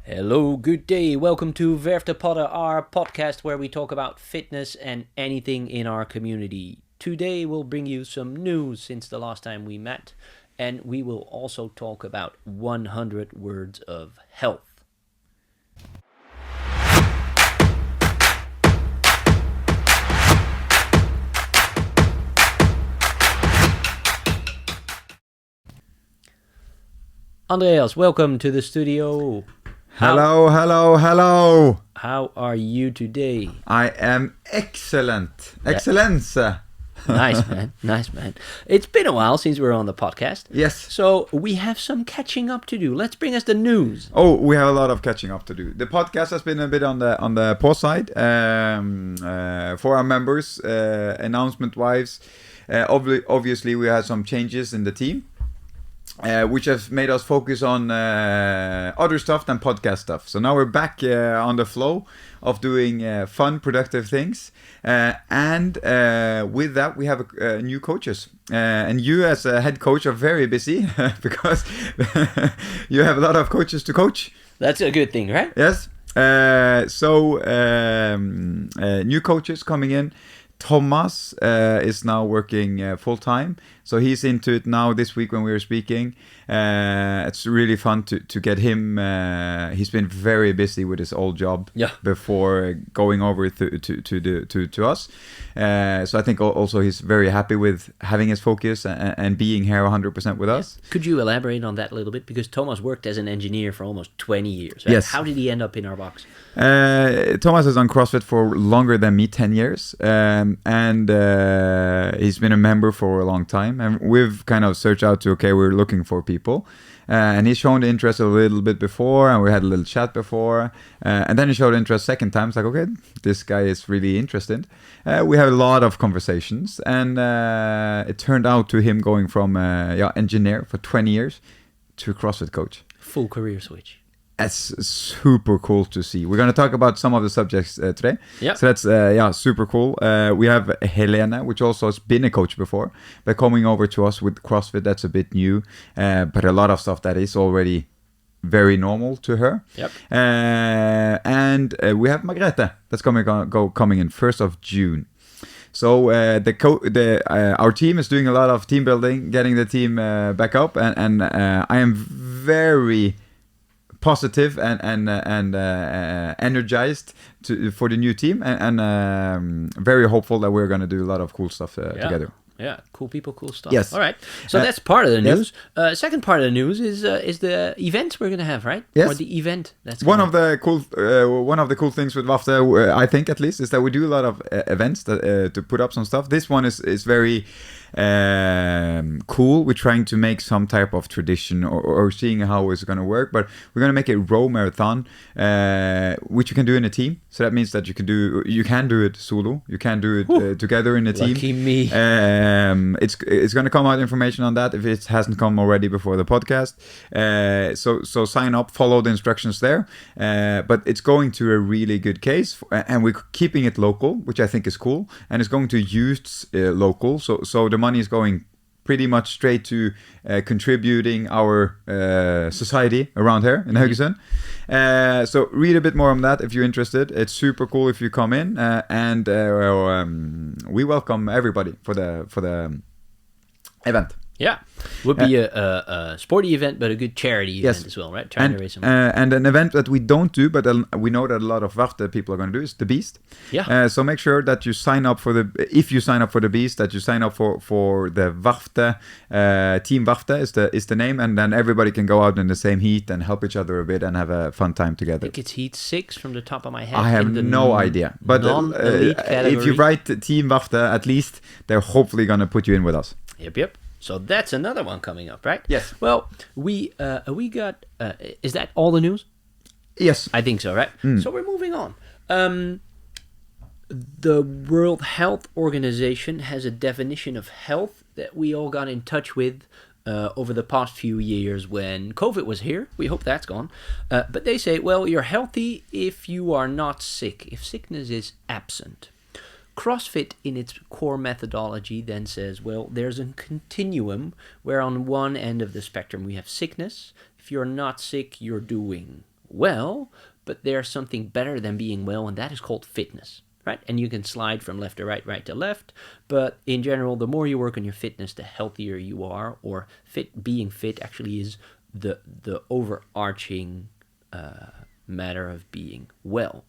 Hello, good day. Welcome to VerftetPOD, our podcast where we talk about fitness and anything in our community. Today we'll bring you some news since the last time we met, and we will also talk about 100 words of health. Andreas, welcome to the studio. Hello. How are you today? I am excellent. Excellence. Nice, man. It's been a while since we were on the podcast. Yes. So we have some catching up to do. Let's bring us the news. Oh, we have a lot of catching up to do. The podcast has been a bit on the pause side for our members, announcement-wise. Obviously, we had some changes in the team. Which has made us focus on other stuff than podcast stuff. So now we're back on the flow of doing fun, productive things. And with that, we have new coaches. And you as a head coach are very busy because you have a lot of coaches to coach. That's a good thing, right? Yes. New coaches coming in. Thomas is now working full-time, so he's into it now this week when we were speaking. It's really fun to get him. He's been very busy with his old job before going over to us. So I think also he's very happy with having his focus and being here 100% with us. Could you elaborate on that a little bit? Because Thomas worked as an engineer for almost 20 years. Right? Yes. How did he end up in our box? Thomas has done CrossFit for longer than me, 10 years. And he's been a member for a long time, and we've kind of searched out we're looking for people, and he's shown the interest a little bit before, and we had a little chat before, and then he showed interest second time. It's like, okay, this guy is really interested. We had a lot of conversations, and it turned out to him going from engineer for 20 years to CrossFit coach. Full career switch. That's super cool to see. We're going to talk about some of the subjects today. Yeah. So that's super cool. We have Helena, which also has been a coach before, but coming over to us with CrossFit, that's a bit new. But a lot of stuff that is already very normal to her. Yep. And we have Margrethe that's coming in 1st of June. So our team is doing a lot of team building, getting the team back up, and I am very positive and energized for the new team, and very hopeful that we're going to do a lot of cool stuff together. Yeah, cool people, cool stuff. Yes. All right. So that's part of the yes. news. Second part of the news is the events we're going to have, right? Yes. Or the event. That's one of the cool things with VerfTet, I think at least, is that we do a lot of events to put up some stuff. This one is very cool. We're trying to make some type of tradition or seeing how it's going to work, but we're going to make a row marathon, which you can do in a team. So that means that you can do it solo, you can do it together in a team. Lucky me. It's going to come out information on that if it hasn't come already before the podcast. So sign up, follow the instructions there. But it's going to a really good case, and we're keeping it local, which I think is cool, and it's going to use local. So the money is going pretty much straight to contributing our society around here in Haugesund. So read a bit more on that if you're interested. It's super cool if you come in, and we welcome everybody for the event. Yeah, would be a sporty event, but a good charity event as well, right? Trying to raise some money. And an event that we don't do, but we know that a lot of VerfTet people are going to do, is the Beast. Yeah. So make sure that you sign up if you sign up for the Beast, that you sign up for the VerfTet, Team VerfTet is the name, and then everybody can go out in the same heat and help each other a bit and have a fun time together. I think it's heat 6 from the top of my head. I have no idea. But if you write Team VerfTet, at least they're hopefully going to put you in with us. Yep. So that's another one coming up, right? Yes. Well, we got. Is that all the news? Yes. I think so, right? So we're moving on. The World Health Organization has a definition of health that we all got in touch with over the past few years when COVID was here. We hope that's gone. But they say, well, you're healthy if you are not sick, if sickness is absent. CrossFit, in its core methodology, then says, well, there's a continuum where on one end of the spectrum we have sickness. If you're not sick, you're doing well, but there's something better than being well, and that is called fitness, right? And you can slide from left to right, right to left, but in general, the more you work on your fitness, the healthier you are, or being fit actually is the overarching matter of being well.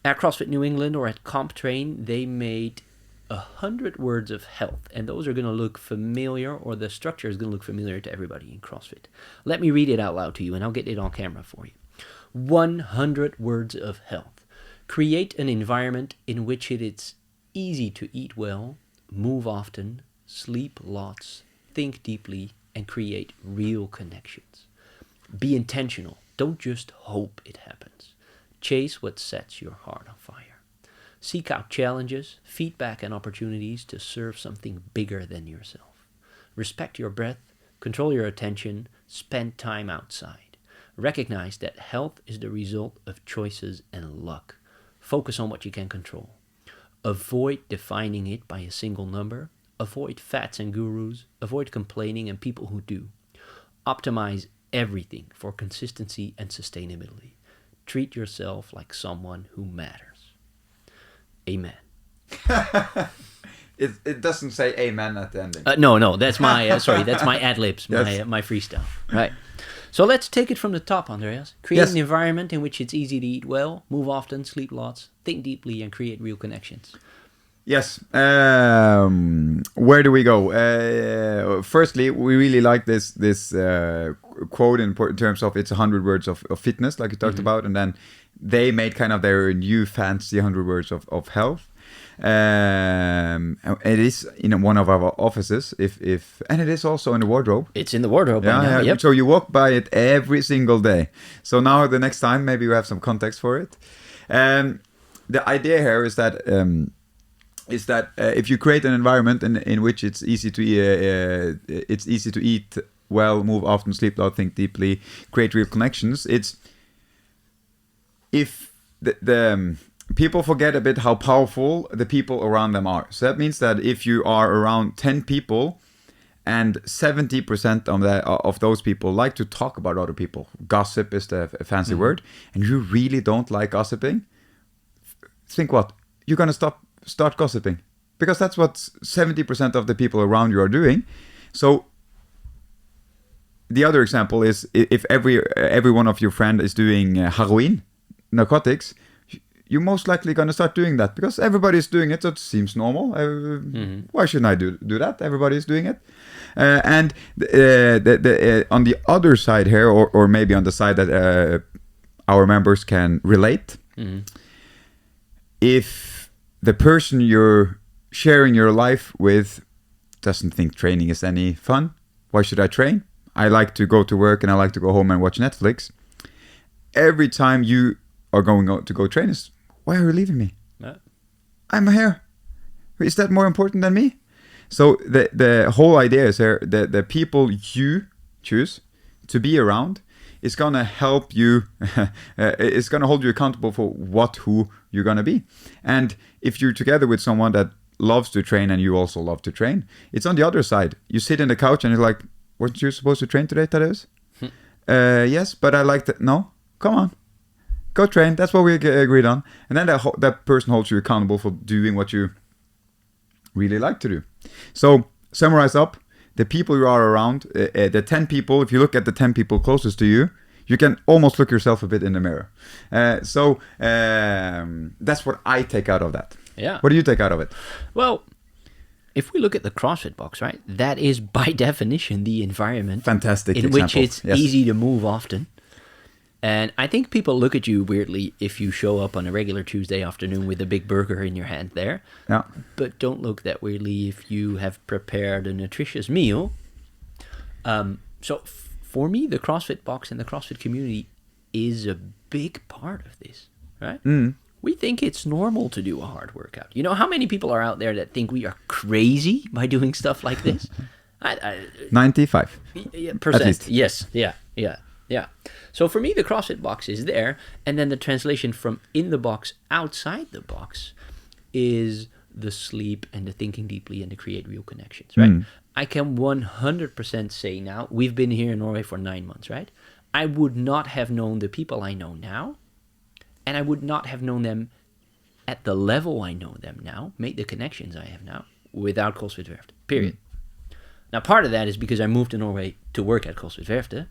At CrossFit New England or at CompTrain, they made 100 words of health, and those are going to look familiar, or the structure is going to look familiar to everybody in CrossFit. Let me read it out loud to you, and I'll get it on camera for you. 100 words of health. Create an environment in which it is easy to eat well, move often, sleep lots, think deeply, and create real connections. Be intentional. Don't just hope it happens. Chase what sets your heart on fire. Seek out challenges, feedback, and opportunities to serve something bigger than yourself. Respect your breath, control your attention, spend time outside. Recognize that health is the result of choices and luck. Focus on what you can control. Avoid defining it by a single number. Avoid fads and gurus. Avoid complaining and people who do. Optimize everything for consistency and sustainability. Treat yourself like someone who matters. Amen. It doesn't say amen at the ending. No, that's my that's my ad libs, Yes. my freestyle. Right. So let's take it from the top, Andreas. Create Yes. an environment in which it's easy to eat well, move often, sleep lots, think deeply, and create real connections. Yes. Where do we go? Firstly, we really like this quote in terms of it's 100 words of fitness, like you talked about, and then they made kind of their new fancy 100 words of health. It is in one of our offices, and it is also in the wardrobe. It's in the wardrobe. Yeah, right now. yeah. Yep. So you walk by it every single day. So now the next time, maybe you have some context for it. The idea here is that if you create an environment in which it's easy to eat well, move often, sleep loud, think deeply, create real connections. If the people forget a bit how powerful the people around them are. So that means that if you are around 10 people and 70% of those people like to talk about other people, gossip is the fancy word, and you really don't like gossiping, think what? You're going to start gossiping, because that's what 70% of the people around you are doing. So the other example is if every one of your friend is doing heroin, narcotics, you're most likely going to start doing that because everybody's doing it, so it seems normal. Why shouldn't I do that? Everybody's doing it. And on the other side here, or maybe on the side that our members can relate, if the person you're sharing your life with doesn't think training is any fun, why should I train? I like to go to work and I like to go home and watch Netflix. Every time you are going out to go train, why are you leaving me? I'm here. Is that more important than me? So the whole idea is here that the people you choose to be around is going to help you, it's going to hold you accountable for who you're going to be. And if you're together with someone that loves to train and you also love to train, it's on the other side. You sit in the couch and you're like, weren't you supposed to train today, Tadeusz? Yes, but I like that. No, come on. Go train. That's what we agreed on. And then that person holds you accountable for doing what you really like to do. So, summarize up. The people you are around, the 10 people, if you look at the 10 people closest to you, you can almost look yourself a bit in the mirror. So, that's what I take out of that. Yeah. What do you take out of it? Well, if we look at the CrossFit box, right, that is by definition the environment Fantastic in example. which it's Yes. easy to move often. And I think people look at you weirdly if you show up on a regular Tuesday afternoon with a big burger in your hand there. Yeah. But don't look that weirdly if you have prepared a nutritious meal. So for me, the CrossFit box and the CrossFit community is a big part of this, right? We think it's normal to do a hard workout. You know how many people are out there that think we are crazy by doing stuff like this? 95. Percent. At least. Yes. Yeah. So for me, the CrossFit box is there, and then the translation from in the box outside the box is the sleep and the thinking deeply and the create real connections, right? I can 100% say now, we've been here in Norway for 9 months, right? I would not have known the people I know now, and I would not have known them at the level I know them now, made the connections I have now, without CrossFit Werftet, period. Now, part of that is because I moved to Norway to work at CrossFit Werftet,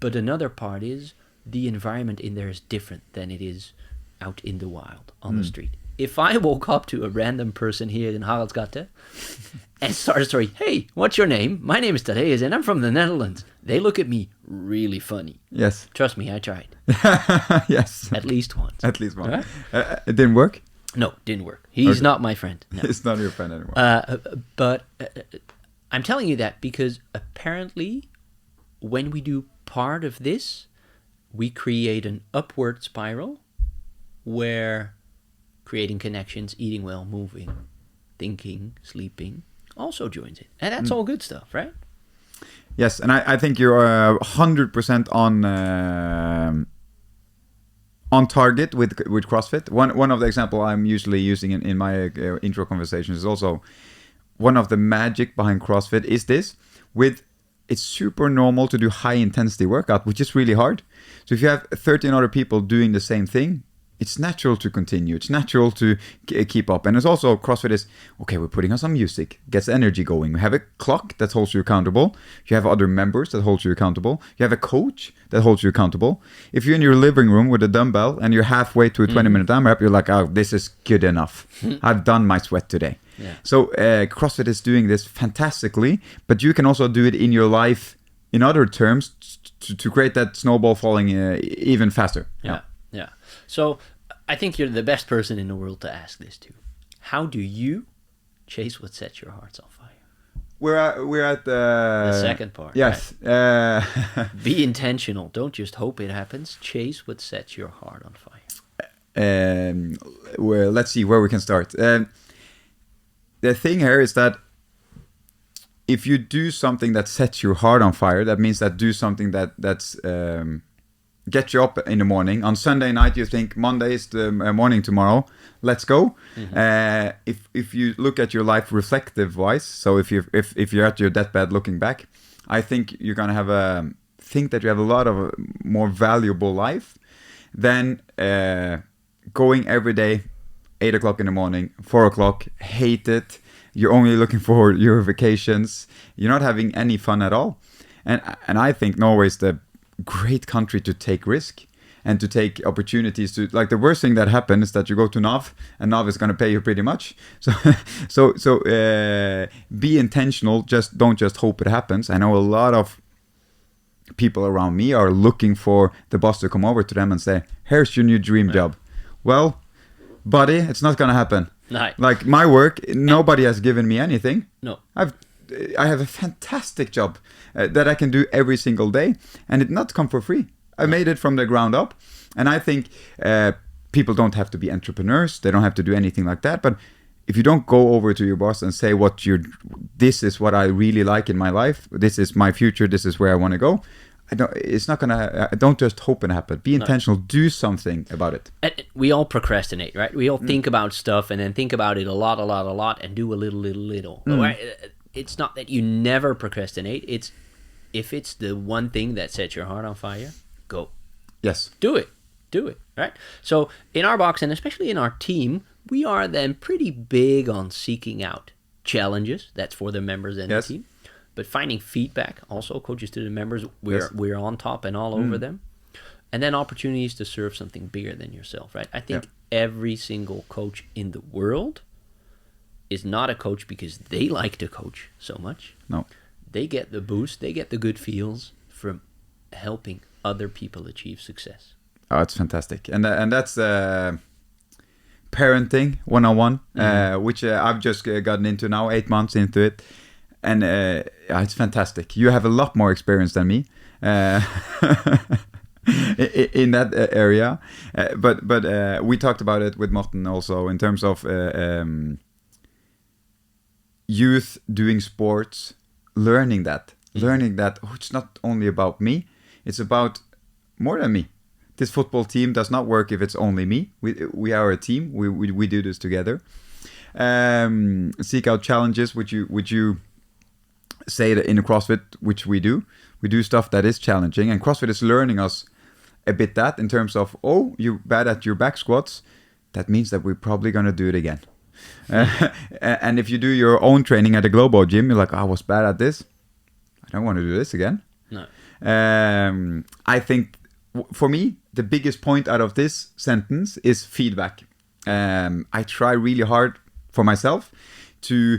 but another part is the environment in there is different than it is out in the wild, on the street. If I woke up to a random person here in Haraldsgate and started a story, hey, what's your name? My name is Thaddeus and I'm from the Netherlands. They look at me really funny. Yes. Trust me, I tried. Yes. At least once. At least one. Right? It didn't work? No, didn't work. He's not my friend. No. It's not your friend anymore. But I'm telling you that because apparently when we do part of this, we create an upward spiral where creating connections, eating well, moving, thinking, sleeping also joins it. And that's all good stuff, right? Yes, and I think you're 100% on target with CrossFit. One of the example I'm usually using in my intro conversations is also one of the magic behind CrossFit is this. It's super normal to do high intensity workout, which is really hard. So if you have 13 other people doing the same thing, it's natural to continue. It's natural to keep up. And it's also, CrossFit is, okay, we're putting on some music, gets energy going. We have a clock that holds you accountable. You have other members that hold you accountable. You have a coach that holds you accountable. If you're in your living room with a dumbbell and you're halfway to a 20-minute AMRAP, you're like, oh, this is good enough. I've done my sweat today. Yeah. So CrossFit is doing this fantastically, but you can also do it in your life in other terms to create that snowball falling even faster. Yeah. So I think you're the best person in the world to ask this to. How do you chase what sets your hearts on fire? We're at the second part. Yes. Right? Be intentional. Don't just hope it happens. Chase what sets your heart on fire. Well, let's see where we can start. The thing here is that if you do something that sets your heart on fire, that means that do something that's get you up in the morning. On Sunday night, you think Monday is the morning tomorrow. Let's go. If you look at your life reflective wise, so if you're at your deathbed looking back, I think you're gonna have think that you have a lot of more valuable life than going every day, 8 o'clock in the morning, 4 o'clock, hate it. You're only looking for your vacations. You're not having any fun at all. And I think Norway is the great country to take risk and to take opportunities to, like, the worst thing that happens is that you go to NAV and NAV is going to pay you pretty much. So be intentional. Don't just hope it happens. I know a lot of people around me are looking for the boss to come over to them and say, here's your new dream job. Well, buddy, it's not going to happen. No. Like my work, nobody has given me anything. No. I have a fantastic job that I can do every single day, and it not come for free. I made it from the ground up, and I think people don't have to be entrepreneurs. They don't have to do anything like that. But if you don't go over to your boss and say this is what I really like in my life. This is my future. This is where I want to go. It's not gonna. Don't just hope it happen. Be intentional. Do something about it. And we all procrastinate, right? We all think about stuff and then think about it a lot, and do a little. Right? It's not that you never procrastinate. It's if it's the one thing that sets your heart on fire, go. Yes. Do it, right? So in our box, and especially in our team, we are then pretty big on seeking out challenges. That's for the members and the team. But finding feedback, also coaches to the members, we're on top and all over them. And then opportunities to serve something bigger than yourself, right? I think every single coach in the world is not a coach because they like to coach so much. No. They get the boost, they get the good feels from helping other people achieve success. Oh, it's fantastic. And that's parenting 101, which I've just gotten into now, 8 months into it. And it's fantastic. You have a lot more experience than me in that area. But we talked about it with Morten also in terms of youth doing sports, learning that, it's not only about me, it's about more than me. This football team does not work if it's only me. We are a team. We do this together. Seek out challenges, which you say that in CrossFit, which we do. we do stuff that is challenging, and CrossFit is learning us a bit that in terms of, oh, you're bad at your back squats, that means that we're probably going to do it again. And if you do your own training at a Globo gym, you're like, I was bad at this, I don't want to do this again. No. I think for me, the biggest point out of this sentence is feedback. I try really hard for myself to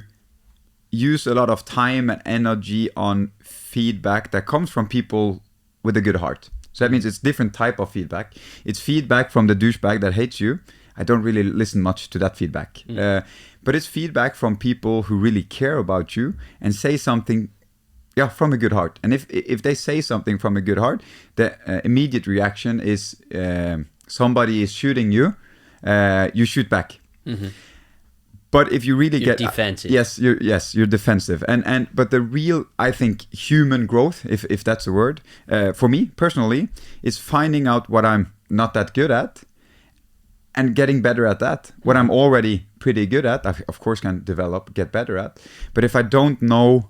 use a lot of time and energy on feedback that comes from people with a good heart. So that means it's different type of feedback. It's feedback from the douchebag that hates you. I don't really listen much to that feedback. But it's feedback from people who really care about you and say something from a good heart. And if they say something from a good heart, the immediate reaction is somebody is shooting you, you shoot back. Mm-hmm. But if you really you're get defensive. You're defensive. But the real, I think, human growth, if that's a word, for me personally, is finding out what I'm not that good at and getting better at that. What I'm already pretty good at, I of course can get better at. But if I don't know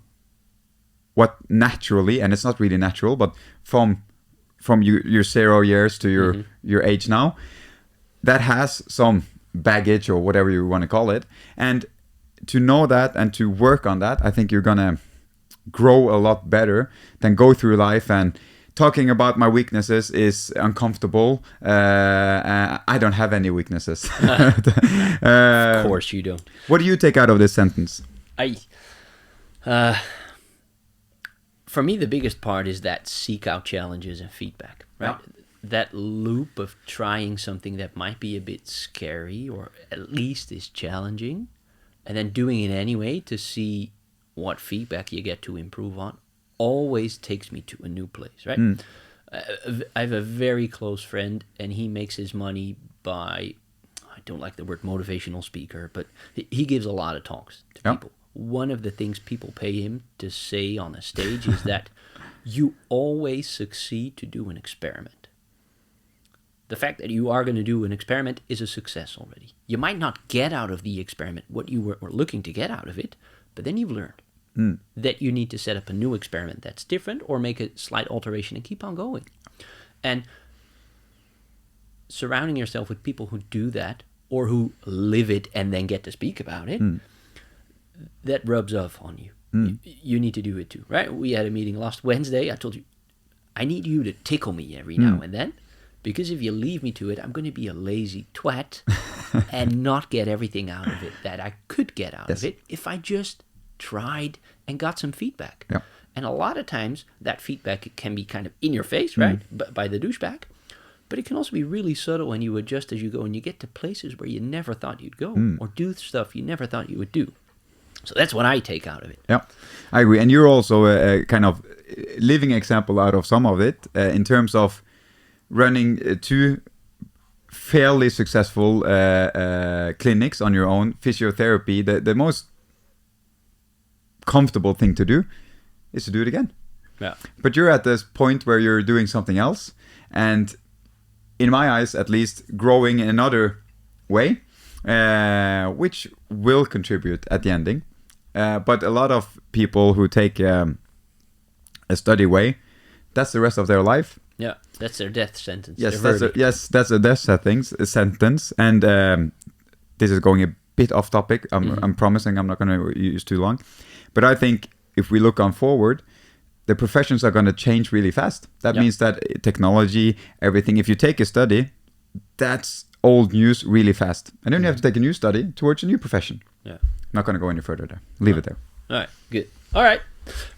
what naturally, and it's not really natural, but from your 0 years to your age now, that has some baggage or whatever you want to call it, and to know that and to work on that, I think you're gonna grow a lot better than go through life and talking about my weaknesses is uncomfortable. I don't have any weaknesses. Of course you don't. What do you take out of this sentence? For me, the biggest part is that seek out challenges and feedback, right? Yeah. That loop of trying something that might be a bit scary or at least is challenging, and then doing it anyway to see what feedback you get to improve on, always takes me to a new place, right? I have a very close friend, and he makes his money by, I don't like the word motivational speaker, but he gives a lot of talks to people. One of the things people pay him to say on a stage is that you always succeed to do an experiment. The fact that you are going to do an experiment is a success already. You might not get out of the experiment what you were looking to get out of it, but then you've learned that you need to set up a new experiment that's different or make a slight alteration and keep on going. And surrounding yourself with people who do that or who live it and then get to speak about it, that rubs off on you. You need to do it too, right? We had a meeting last Wednesday. I told you, I need you to tickle me every now and then. Because if you leave me to it, I'm going to be a lazy twat and not get everything out of it that I could get out of it if I just tried and got some feedback. Yeah. And a lot of times that feedback can be kind of in your face, right? By the douchebag. But it can also be really subtle, and you adjust as you go, and you get to places where you never thought you'd go or do stuff you never thought you would do. So that's what I take out of it. Yeah, I agree. And you're also a kind of living example out of some of it in terms of running 2 fairly successful clinics on your own, physiotherapy. The most comfortable thing to do is to do it again. Yeah. But you're at this point where you're doing something else, and in my eyes, at least, growing in another way, which will contribute at the ending. But a lot of people who take a study way, that's the rest of their life. Yeah, that's their death sentence. Yes, that's a death sentence. And this is going a bit off topic. I'm promising I'm not going to use too long. But I think if we look on forward, the professions are going to change really fast. That means that technology, everything, if you take a study, that's old news really fast. And then you have to take a new study towards a new profession. Yeah. Not going to go any further there. Leave it there. All right, good. All right.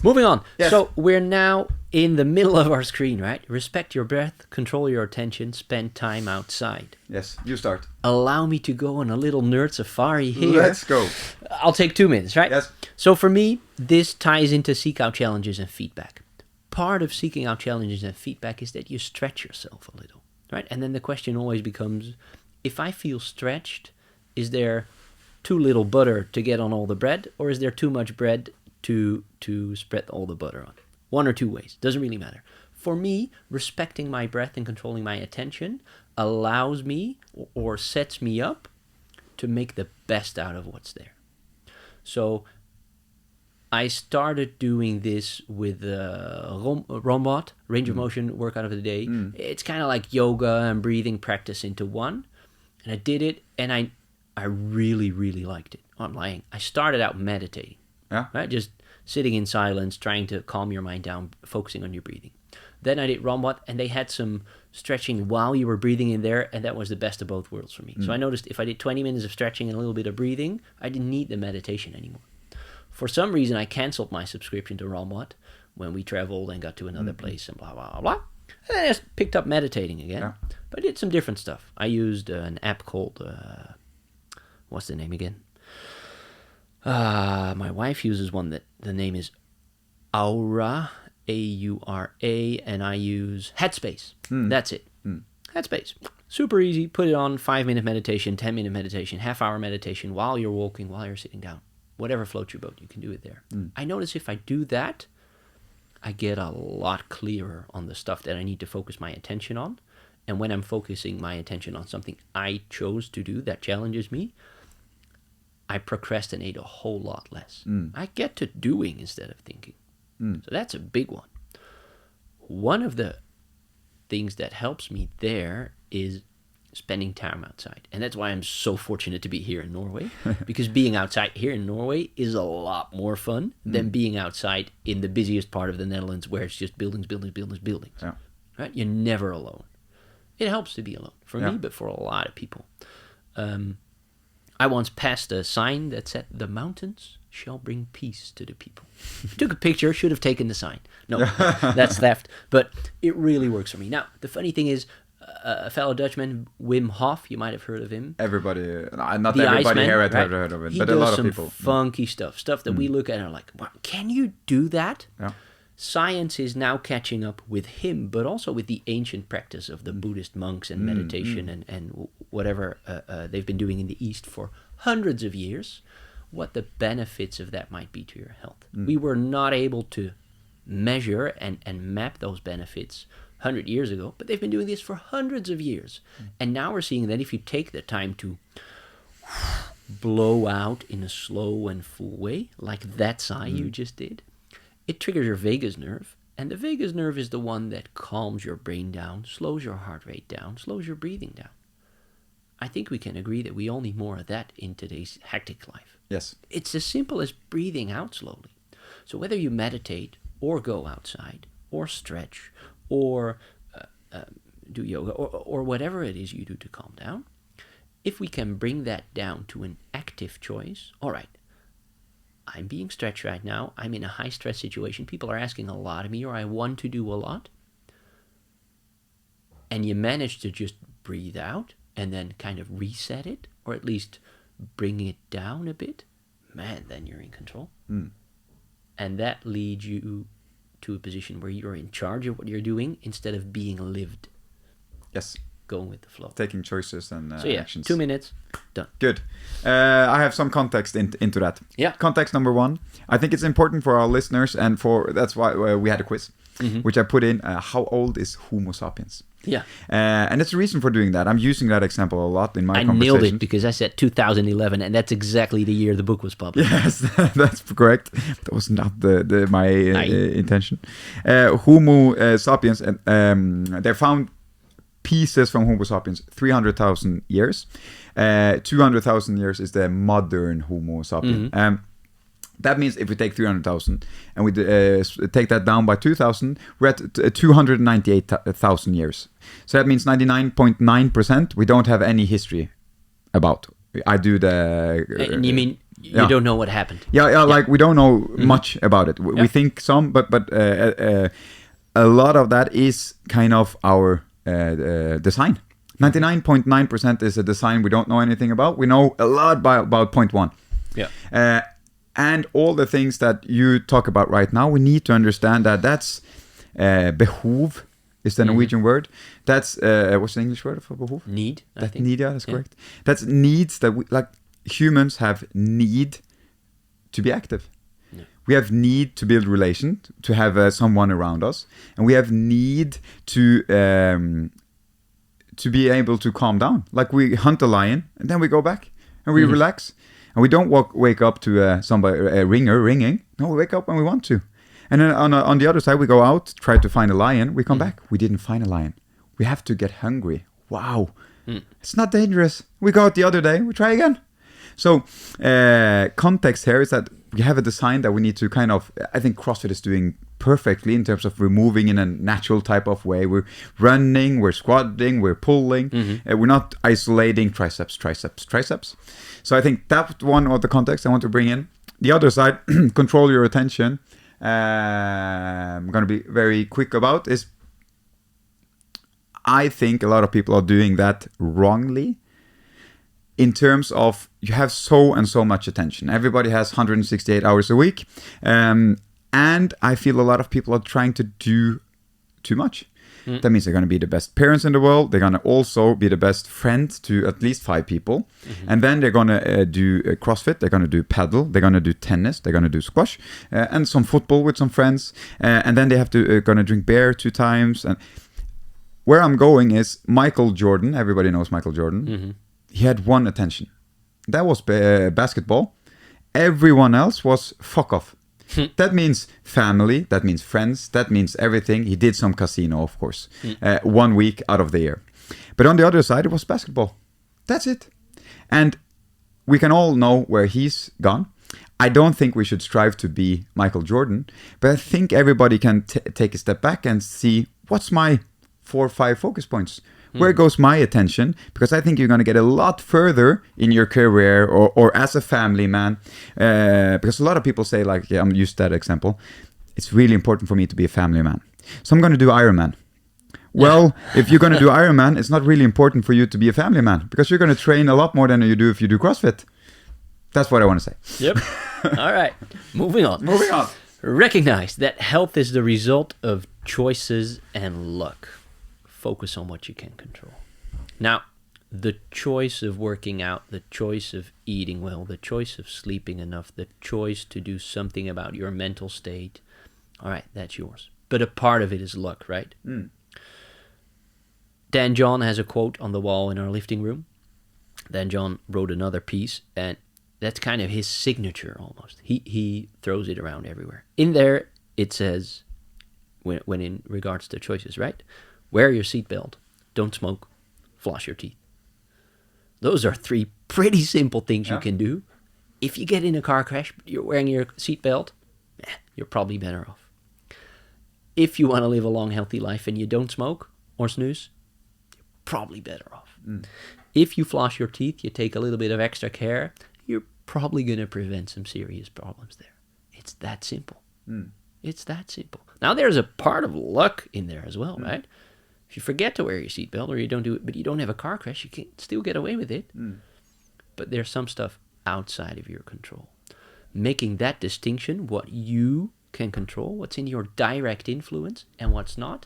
Moving on. Yes. So we're now in the middle of our screen, right? Respect your breath, control your attention, spend time outside. Yes, you start. Allow me to go on a little nerd safari here. Let's go. I'll take 2 minutes, right? Yes. So for me, this ties into seek out challenges and feedback. Part of seeking out challenges and feedback is that you stretch yourself a little, right? And then the question always becomes, if I feel stretched, is there too little butter to get on all the bread, or is there too much bread to spread all the butter on? 1 or 2 ways. Doesn't really matter. For me, respecting my breath and controlling my attention allows me or sets me up to make the best out of what's there. So I started doing this with ROMBOT, range of motion workout of the day. It's kind of like yoga and breathing practice into one. And I did it, and I really, really liked it. I'm lying. I started out meditating. Yeah. Right? Just sitting in silence, trying to calm your mind down, focusing on your breathing. Then I did ROMBOT, and they had some stretching while you were breathing in there, and that was the best of both worlds for me. So I noticed if I did 20 minutes of stretching and a little bit of breathing, I didn't need the meditation anymore. For some reason, I canceled my subscription to ROMBOT when we traveled and got to another place and blah, blah, blah, blah. And I just picked up meditating again. Yeah. But I did some different stuff. I used an app called, what's the name again? My wife uses one that the name is Aura, Aura, and I use Headspace. That's it. Headspace. Super easy. Put it on 5-minute meditation, 10-minute meditation, half-hour meditation while you're walking, while you're sitting down. Whatever floats your boat, you can do it there. I notice if I do that, I get a lot clearer on the stuff that I need to focus my attention on. And when I'm focusing my attention on something I chose to do that challenges me, I procrastinate a whole lot less. I get to doing instead of thinking. So that's a big one. One of the things that helps me there is spending time outside. And that's why I'm so fortunate to be here in Norway. Because being outside here in Norway is a lot more fun than being outside in the busiest part of the Netherlands where it's just buildings. Yeah. Right? You're never alone. It helps to be alone. For me, but for a lot of people. I once passed a sign that said, "The mountains shall bring peace to the people." Took a picture, should have taken the sign. No, that's theft. But it really works for me. Now, the funny thing is, a fellow Dutchman, Wim Hof, you might have heard of him. Everybody, not The everybody Iceman, here had right? heard of it, He but a does lot of some people. funky stuff that we look at and are like, wow, can you do that? Yeah. Science is now catching up with him, but also with the ancient practice of the Buddhist monks and meditation and whatever they've been doing in the East for hundreds of years, what the benefits of that might be to your health. We were not able to measure and map those benefits 100 years ago, but they've been doing this for hundreds of years. And now we're seeing that if you take the time to blow out in a slow and full way, like that sigh you just did, it triggers your vagus nerve. And the vagus nerve is the one that calms your brain down, slows your heart rate down, slows your breathing down. I think we can agree that we all need more of that in today's hectic life. Yes. It's as simple as breathing out slowly. So whether you meditate or go outside or stretch or do yoga or whatever it is you do to calm down, if we can bring that down to an active choice, all right, I'm being stretched right now, I'm in a high-stress situation, people are asking a lot of me, or I want to do a lot, and you manage to just breathe out and then kind of reset it, or at least bring it down a bit, man, then you're in control. And that leads you to a position where you're in charge of what you're doing instead of being lived. Yes. Going with the flow. Taking choices and So yeah, actions. 2 minutes, done. Good. I have some context into that. Yeah. Context number one. I think it's important for our listeners, and that's why we had a quiz, which I put in. How old is Homo sapiens? Yeah. And it's a reason for doing that. I'm using that example a lot in my I conversations. nailed it because I said 2011, and that's exactly the year the book was published. Yes, that's correct. That was not my intention. Homo sapiens, they found pieces from Homo sapiens 300,000 years. 200,000 years is the modern Homo sapien. That means if we take 300,000 and we take that down by 2,000, we're at 298,000 years. So that means 99.9% we don't have any history about. I do the... And you mean you don't know what happened? Yeah, like we don't know much about it. We think some, but a lot of that is kind of our design. 99.9% is a design we don't know anything about. We know a lot about 0.1. Yeah. And all the things that you talk about right now, we need to understand that that's behov is the Norwegian word. That's what's the English word for behov? Need. I think. Need, yeah, that's correct. That's needs that we, like humans have need to be active. Yeah. We have need to build relation, to have someone around us, and we have need to be able to calm down. Like we hunt a lion, and then we go back and we relax. And we don't wake up to somebody a ringer ringing. No, we wake up when we want to. And then on the other side, we go out, try to find a lion. We come back. We didn't find a lion. We have to get hungry. Wow. It's not dangerous. We go out the other day. We try again. So context here is that we have a design that we need to kind of, I think CrossFit is doing perfectly in terms of we're moving in a natural type of way. We're running, we're squatting, we're pulling. We're not isolating triceps. So I think that's one of the context I want to bring in. The other side, control your attention. I'm going to be very quick about is I think a lot of people are doing that wrongly in terms of you have so and so much attention. Everybody has 168 hours a week. And I feel a lot of people are trying to do too much. That means they're going to be the best parents in the world. They're going to also be the best friend to at least 5 people. And then they're going to do CrossFit. They're going to do paddle. They're going to do tennis. They're going to do squash and some football with some friends. And then they have to going to drink beer 2 times. And where I'm going is Michael Jordan. Everybody knows Michael Jordan. He had one attention. That was basketball. Everyone else was fuck off. That means family, that means friends, that means everything. He did some casino, of course, 1 week out of the year. But on the other side, it was basketball. That's it. And we can all know where he's gone. I don't think we should strive to be Michael Jordan, but I think everybody can take a step back and see what's my 4 or 5 focus points. Where goes my attention? Because I think you're going to get a lot further in your career or as a family man. Because a lot of people say, like, yeah, I'm used to that example. It's really important for me to be a family man. So I'm going to do Ironman. Well, if you're going to do Ironman, it's not really important for you to be a family man because you're going to train a lot more than you do if you do CrossFit. That's what I want to say. Yep. All right. Moving on. Recognize that health is the result of choices and luck. Focus on what you can control. Now, the choice of working out, the choice of eating well, the choice of sleeping enough, the choice to do something about your mental state, all right, that's yours. But a part of it is luck, right? Dan John has a quote on the wall in our lifting room. Dan John wrote another piece, and that's kind of his signature almost. He throws it around everywhere. In there, it says, when in regards to choices, right? Wear your seatbelt, don't smoke, floss your teeth. Those are 3 pretty simple things you can do. If you get in a car crash, you're wearing your seatbelt, you're probably better off. If you want to live a long, healthy life and you don't smoke or snooze, you're probably better off. If you floss your teeth, you take a little bit of extra care, you're probably going to prevent some serious problems there. It's that simple. It's that simple. Now, there's a part of luck in there as well, right? If you forget to wear your seatbelt or you don't do it, but you don't have a car crash, you can still get away with it. But there's some stuff outside of your control. Making that distinction, what you can control, what's in your direct influence and what's not,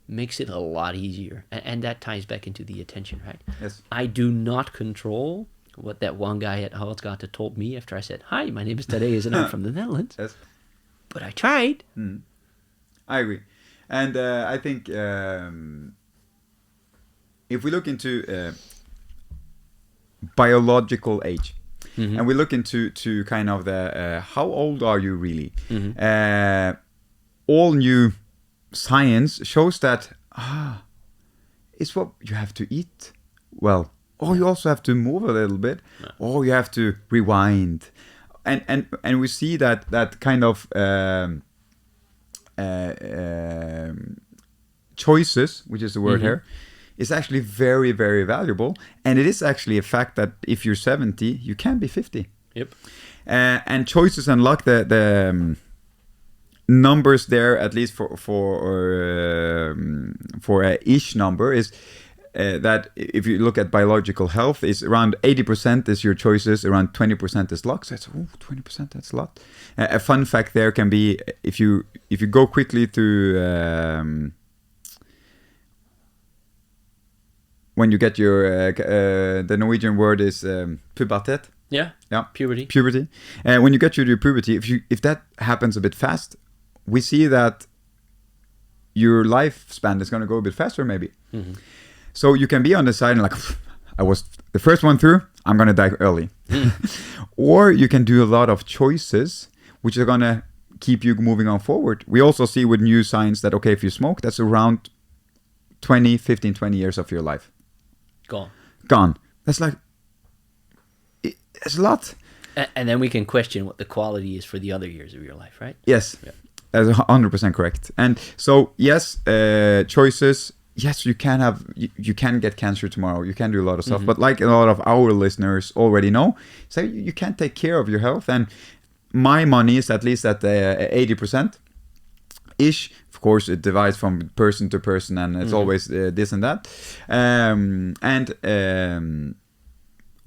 makes it a lot easier. And that ties back into the attention, right? Yes. I do not control what that one guy at Holtzgata told me after I said, "Hi, my name is Tadeusz and I'm from the Netherlands." Yes. But I tried. I agree. And I think if we look into biological age, and we look into kind of the how old are you really? All new science shows that it's what you have to eat well, or you also have to move a little bit, or you have to rewind, and we see that kind of choices, which is the word here, is actually very, very valuable. And it is actually a fact that if you're 70, you can be 50. Yep. And choices and luck, the numbers there, at least for a ish number, is that if you look at biological health, is around 80% is your choices, around 20% is luck. So it's 20%, that's a lot. A fun fact there can be if you go quickly through when you get your the Norwegian word is pubertet. Yeah. Puberty. When you get your puberty, if that happens a bit fast, we see that your lifespan is going to go a bit faster, maybe. So you can be on the side and like, I was the first one through, I'm going to die early. Or you can do a lot of choices which are gonna keep you moving on forward. We also see with new science that, okay, if you smoke, that's around 20 years of your life. Gone. That's like, it's a lot. And then we can question what the quality is for the other years of your life, right? Yes. Yeah. That's 100% correct. And so, yes, choices. Yes, you can get cancer tomorrow. You can do a lot of stuff. Mm-hmm. But like a lot of our listeners already know, so you can't take care of your health. And my money is at least at 80% ish. Of course, it divides from person to person, and it's always this and that.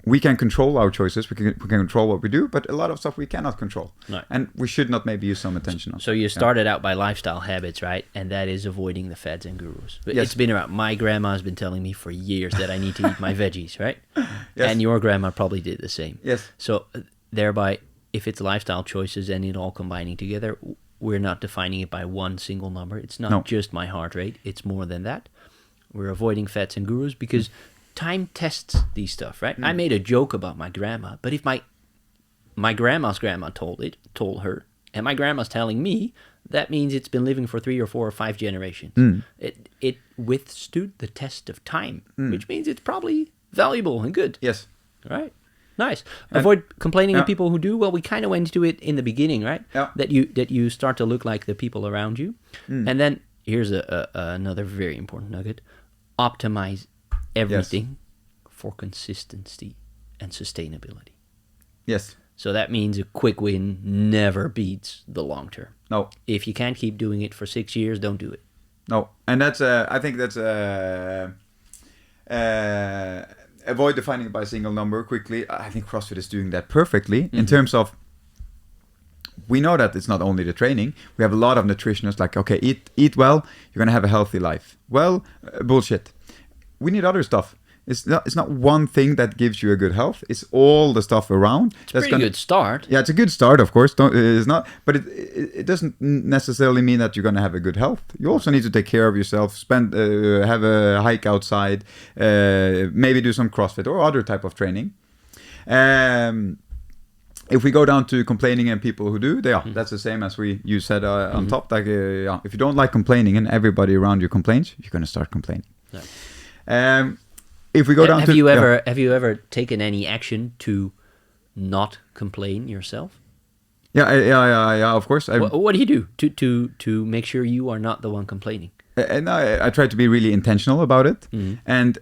We can control our choices. We can control what we do, but a lot of stuff we cannot control. Right. And we should not maybe use some attention on. So you started out by lifestyle habits, right? And that is avoiding the fads and gurus. Yes. It's been around. My grandma's been telling me for years that I need to eat my veggies, right? Yes. And your grandma probably did the same. Yes. So thereby, if it's lifestyle choices and it all combining together, we're not defining it by one single number. It's not just my heart rate. It's more than that. We're avoiding fads and gurus because time tests these stuff, right? I made a joke about my grandma, but if my grandma's grandma told her, and my grandma's telling me, that means it's been living for 3 or 4 or 5 generations. It withstood the test of time, which means it's probably valuable and good. Yes. Right. Nice. Avoid complaining of people who do. Well, we kind of went into it in the beginning, right? Yeah. That you start to look like the people around you. And then here's another very important nugget. Optimize everything for consistency and sustainability. Yes. So that means a quick win never beats the long term. No. If you can't keep doing it for 6 years, don't do it. No. And that's I think that's avoid defining it by a single number quickly. I think CrossFit is doing that perfectly in terms of, we know that it's not only the training. We have a lot of nutritionists like, okay, eat well, you're going to have a healthy life. Well, bullshit. We need other stuff. It's not one thing that gives you a good health. It's all the stuff around. It's a pretty good start. Yeah, it's a good start, of course. It's not, but it doesn't necessarily mean that you're going to have a good health. You also need to take care of yourself. Have a hike outside. Maybe do some CrossFit or other type of training. If we go down to complaining and people who do, that's the same as you said on top. Like, if you don't like complaining and everybody around you complains, you're going to start complaining. Yeah. If we go down have you ever taken any action to not complain yourself? Yeah. Of course. What do you do to make sure you are not the one complaining? And I try to be really intentional about it, and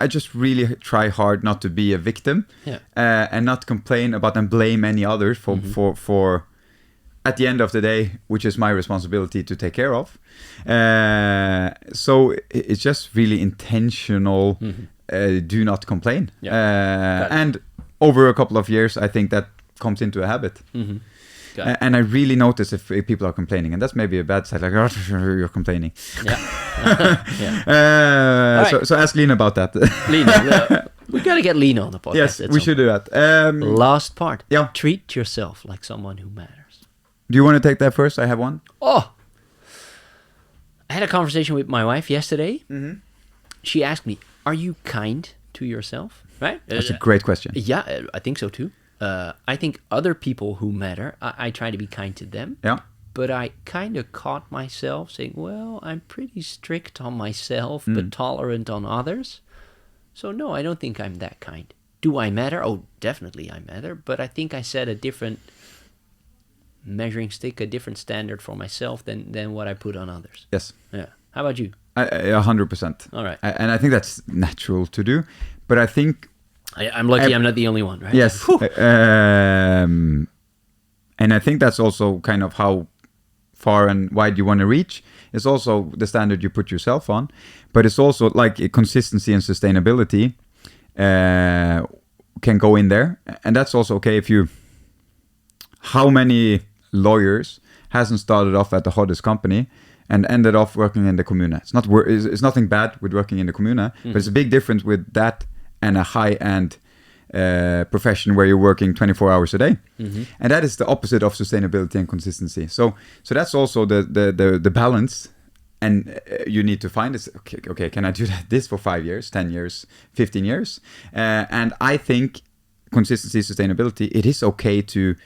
I just really try hard not to be a victim, and not complain about and blame any others for. At the end of the day, which is my responsibility to take care of. So it's just really intentional. Do not complain. And over a couple of years, I think that comes into a habit. And I really notice if people are complaining, and that's maybe a bad side, like, oh, you're complaining. So ask Lena about that. Lena, we gotta get Lena on the podcast. Yes, we should do that. Last part. Yeah. Treat yourself like someone who matters. Do you want to take that first? I have one. I had a conversation with my wife yesterday. She asked me, "Are you kind to yourself?" Right? That's a great question. Yeah, I think so too. I think other people who matter, I try to be kind to them. Yeah. But I kind of caught myself saying, well, I'm pretty strict on myself, but tolerant on others. So no, I don't think I'm that kind. Do I matter? Oh, definitely I matter. But I think I set a different measuring stick, a different standard for myself than what I put on others. Yes. Yeah. How about you? 100%. All right. And I think that's natural to do. But I think... I'm lucky I'm not the only one, right? Yes. And I think that's also kind of how far and wide you want to reach. It's also the standard you put yourself on. But it's also like consistency and sustainability can go in there. And that's also okay if you... How many lawyers hasn't started off at the hottest company and ended off working in the Kommune? It's nothing bad with working in the Kommune, but it's a big difference with that and a high-end profession where you're working 24 hours a day. And that is the opposite of sustainability and consistency. So that's also the balance. And you need to find this, okay, can I do this for 5 years, 10 years, 15 years? And I think consistency, sustainability, it is okay to.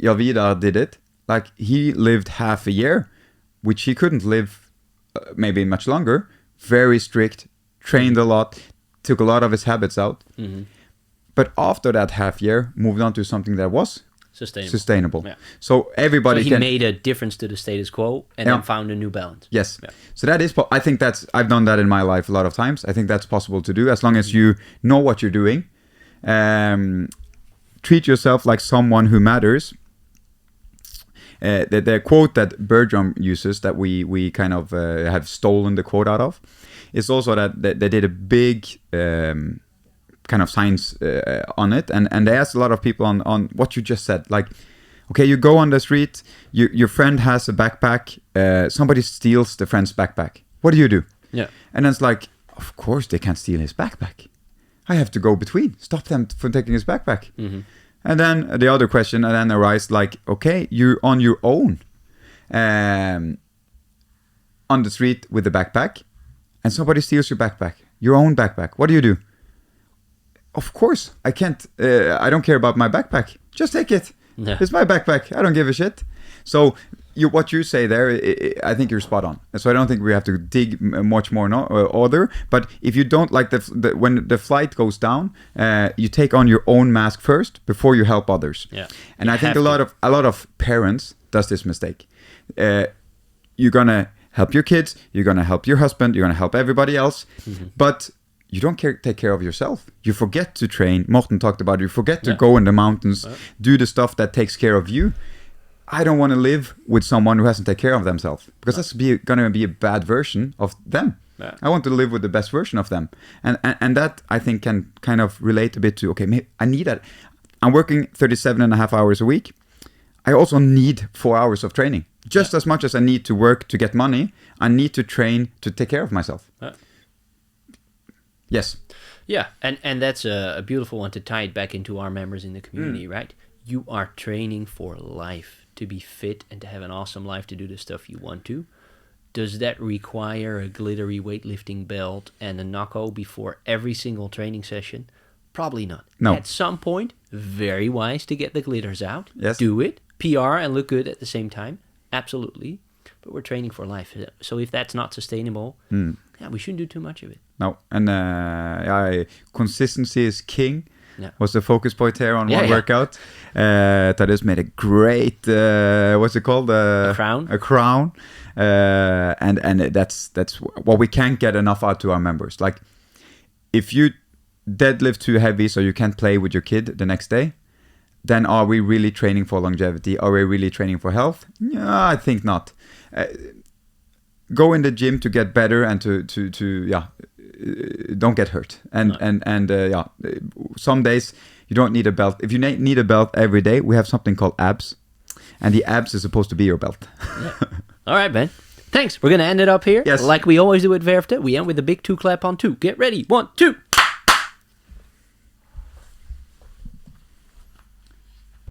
Vidar did it. Like, he lived half a year, which he couldn't live maybe much longer. Very strict, trained a lot, took a lot of his habits out. Mm-hmm. But after that half year, moved on to something that was sustainable. Yeah. So everybody he made a difference to the status quo and then found a new balance. Yes. Yeah. So that is, I think I've done that in my life a lot of times. I think that's possible to do as long as you know what you're doing. Treat yourself like someone who matters. The quote that Bertram uses that we kind of have stolen the quote out of is also that they did a big kind of science on it, and they asked a lot of people on what you just said. Like, okay, you go on the street, your friend has a backpack, somebody steals the friend's backpack. What do? Yeah. And then it's like, of course they can't steal his backpack. I have to go between, stop them from taking his backpack. Mm-hmm. And then the other question then arises, like, okay, you're on your own on the street with the backpack, and somebody steals your backpack, your own backpack. What do? Of course, I can't, I don't care about my backpack. Just take it. Yeah. It's my backpack. I don't give a shit. So what you say there, I think you're spot on. So I don't think we have to dig much more other. But if you don't like when the flight goes down, you take on your own mask first before you help others. Yeah. And I think a lot of parents does this mistake. You're gonna help your kids. You're gonna help your husband. You're gonna help everybody else. Mm-hmm. But you don't take care of yourself. You forget to train. Morten talked about it. You forget to go in the mountains, do the stuff that takes care of you. I don't want to live with someone who hasn't taken care of themselves, because that's going to be a bad version of them. Yeah. I want to live with the best version of them. And that, I think, can kind of relate a bit to, okay, maybe I need that. I'm working 37 and a half hours a week. I also need 4 hours of training. Just as much as I need to work to get money, I need to train to take care of myself. Yes. Yeah, and that's a beautiful one to tie it back into our members in the community, right? You are training for life, to be fit and to have an awesome life, to do the stuff you want to. Does that require a glittery weightlifting belt and a knuckle before every single training session? Probably not. No. At some point, very wise to get the glitters out. Yes. Do it. PR and look good at the same time. Absolutely. But we're training for life. So if that's not sustainable, we shouldn't do too much of it. No. And consistency is king. Yeah. Was the focus point here on one workout. Thaddeus made a great, what's it called? A crown. A crown. And that's what we can't get enough out to our members. Like, if you deadlift too heavy so you can't play with your kid the next day, then are we really training for longevity? Are we really training for health? Yeah, I think not. Go in the gym to get better and to don't get hurt. And some days you don't need a belt. If you need a belt every day, we have something called abs, and the abs is supposed to be your belt. Yeah. All right, Ben. Thanks. We're gonna end it up here. Yes. Like we always do at Verftet. We end with a big 2 clap on 2. Get ready. 1, 2.